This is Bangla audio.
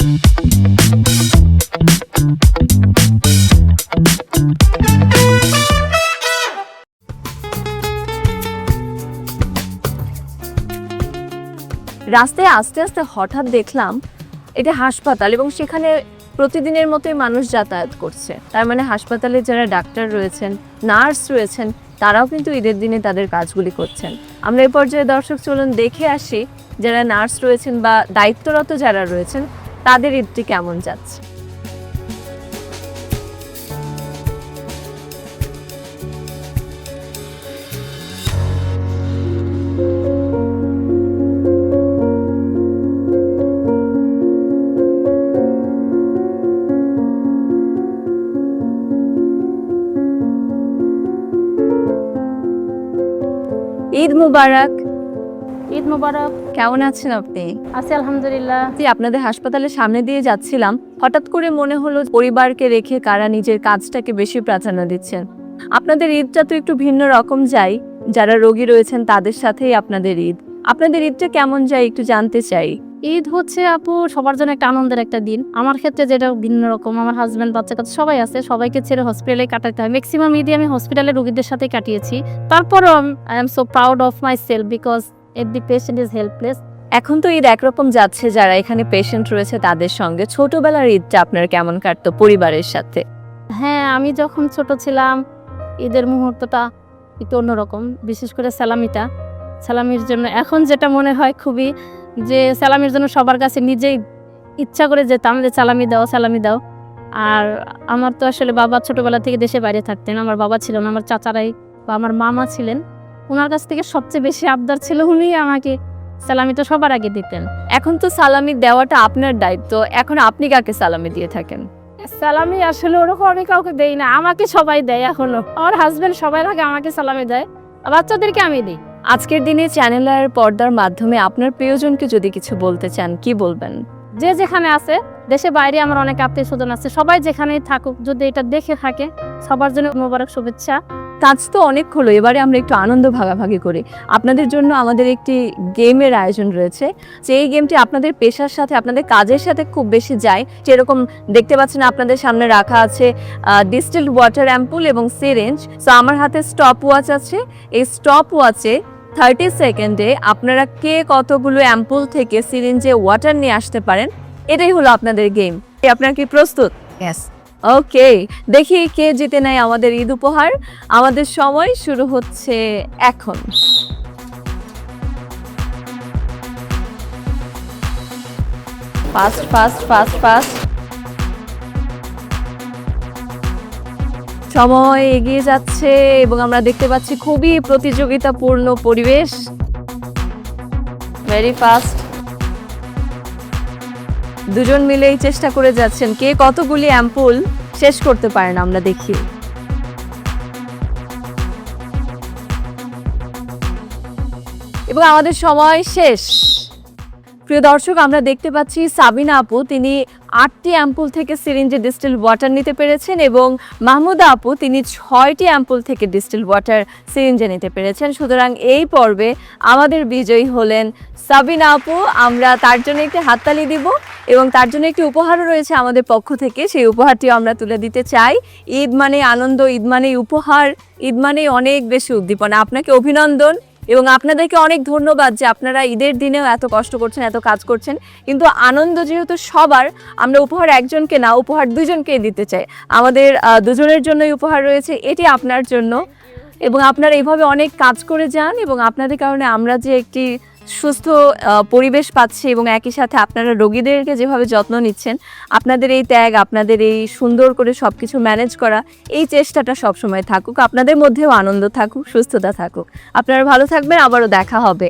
রাস্তায় আস্তে আস্তে হঠাৎ দেখলাম এটা হাসপাতাল এবং সেখানে প্রতিদিনের মতোই মানুষ যাতায়াত করছে। তার মানে হাসপাতালে যারা ডাক্তার রয়েছেন, নার্স রয়েছেন, তারাও কিন্তু ঈদের দিনে তাদের কাজগুলি করছেন। আমরা এই পর্যায়ে দর্শক চলুন দেখে আসি যারা নার্স রয়েছেন বা দায়িত্বরত যারা রয়েছেন তাদের ঈদটি কেমন যাচ্ছে। ঈদ মুবারক। ঈদ মোবারক। কেমন আছেন আপনি? আছি আলহামদুলিল্লাহ। আপনাদের হাসপাতালের সামনে দিয়ে যাচ্ছিলাম, হঠাৎ করে মনে হলো পরিবারকে রেখে কারা নিজের কাজটাকে বেশি প্রাধান্য দিচ্ছেন। আপনাদের ঈদটা তো একটু ভিন্ন রকম যায়, যারা রোগী রয়েছেন তাদের সাথেই আপনাদের ঈদ। আপনাদের ঈদটা কেমন যায় একটু জানতে চাই। ঈদ হচ্ছে আপু সবার জন্য একটা আনন্দের একটা দিন। আমার ক্ষেত্রে যেটা ভিন্ন রকম, আমার হাজব্যান্ড, বাচ্চা কাচ্চা সবাই আছে, সবাইকে ছেড়ে হসপিটালে কাটাতে হয়। ম্যাক্সিমাম ঈদই আমি হসপিটালে রোগীদের সাথে কাটিয়েছি। তারপরও I am so proud of my self because every patient is helpless. এখন তো ঈদ একরকম যাচ্ছে, যারা এখানে পেশেন্ট রয়েছে তাদের সঙ্গে। ছোটবেলার ঈদটা আপনার কেমন কাটতো পরিবারের সাথে? হ্যাঁ, আমি যখন ছোট ছিলাম ঈদের মুহূর্তটা একটু অন্যরকম, বিশেষ করে সালামির জন্য এখন যেটা মনে হয় খুবই, যে সালামির জন্য সবার কাছে নিজেই ইচ্ছা করে যেতাম যে সালামি দাও। আর আমার তো আসলে বাবা ছোটবেলা থেকে দেশে বাইরে থাকতেন, আমার বাবা ছিল না, আমার চাচারাই বা আমার মামা ছিলেন, ওনার কাছ থেকে সবচেয়ে বেশি আবদার ছিল উনি আমাকে সালামিটা সবার আগে দিতেন। এখন তো সালামি দেওয়াটা আপনার দায়িত্ব, এখন আপনি কাকে সালামি দিয়ে থাকেন? সালামি আসলে ওরকম আমি কাউকে দেই না, আমাকে সবাই দেয়। এখনো আমার হাজবেন্ড সবাই আগে আমাকে সালামি দেয়, বাচ্চাদেরকে আমি দিই। আজকের দিনে চ্যানেলের পর্দার মাধ্যমে আপনার প্রিয়জনকে যদি কিছু বলতে চান, কি বলবেন? যে যেখানে আছে, দেশে বাইরে আমার অনেক আত্মীয় স্বজন আছে, সবাই যেখানেই থাকুক, যদি এটা দেখে থাকে, সবার জন্য মোবারক শুভেচ্ছা। কাজ তো অনেক হলো, এবারে আমরা একটু আনন্দ ভাগাভাগি করি। আপনাদের জন্য আমাদের একটি গেমের আয়োজন রয়েছে, যে এই গেমটি আপনাদের পেশার সাথে, আপনাদের কাজের সাথে খুব বেশি যায়। যেরকম দেখতে পাচ্ছেন আপনাদের সামনে রাখা আছে ডিস্টিলড ওয়াটার অ্যাম্পুল এবং সিরিঞ্জ। সো আমার হাতে স্টপ ওয়াচ আছে, এই স্টপ ওয়াচে 30 সেকেন্ডে আপনারা কে কতগুলো অ্যাম্পুল থেকে সিরিঞ্জে ওয়াটার নিয়ে আসতে পারেন, এটাই হলো আপনাদের গেম। আপনারা কি প্রস্তুত? ইয়েস। ওকে, দেখি কে জিতে নেয় আমাদের ঈদ উপহার। আমাদের সময় শুরু হচ্ছে এখন। Fast fast fast fast. সময় এগিয়ে যাচ্ছে এবং আমরা দেখতে পাচ্ছি খুবই প্রতিযোগিতাপূর্ণ পরিবেশ। Very fast. দুজন মিলেই চেষ্টা করে যাচ্ছেন কে কতগুলি অ্যাম্পুল শেষ করতে পারেন, আমরা দেখি। এবং আমাদের সময় শেষ। প্রিয় দর্শক, আমরা দেখতে পাচ্ছি সাবিনা আপু তিনি 8টি অ্যাম্পুল থেকে সিরিঞ্জে ডিস্টিলড ওয়াটার নিতে পেরেছেন এবং মাহমুদা আপু তিনি 6টি অ্যাম্পুল থেকে ডিস্টিলড ওয়াটার সিরিঞ্জে নিতে পেরেছেন। সুতরাং এই পর্বে আমাদের বিজয়ী হলেন সাবিনা আপু। আমরা তার জন্য একটি হাততালি দিব এবং তার জন্য একটি উপহারও রয়েছে আমাদের পক্ষ থেকে, সেই উপহারটিও আমরা তুলে দিতে চাই। ঈদ মানে আনন্দ, ঈদ মানে উপহার, ঈদ মানে অনেক বেশি উদ্দীপনা। আপনাকে অভিনন্দন এবং আপনাদেরকে অনেক ধন্যবাদ যে আপনারা ঈদের দিনেও এত কষ্ট করছেন, এত কাজ করছেন। কিন্তু আনন্দ যেহেতু সবার, আমরা উপহার একজনকে না, উপহার দুজনকেই দিতে চাই। আমাদের দুজনের জন্যই উপহার রয়েছে, এটি আপনার জন্য। এবং আপনারা এইভাবে অনেক কাজ করে যান এবং আপনাদের কারণে আমরা যে একটি সুস্থ পরিবেশ পাচ্ছি এবং একই সাথে আপনারা রোগীদেরকে যেভাবে যত্ন নিচ্ছেন, আপনাদের এই ত্যাগ, আপনাদের এই সুন্দর করে সব কিছু ম্যানেজ করা, এই চেষ্টাটা সবসময় থাকুক। আপনাদের মধ্যেও আনন্দ থাকুক, সুস্থতা থাকুক। আপনারা ভালো থাকবেন, আবারও দেখা হবে।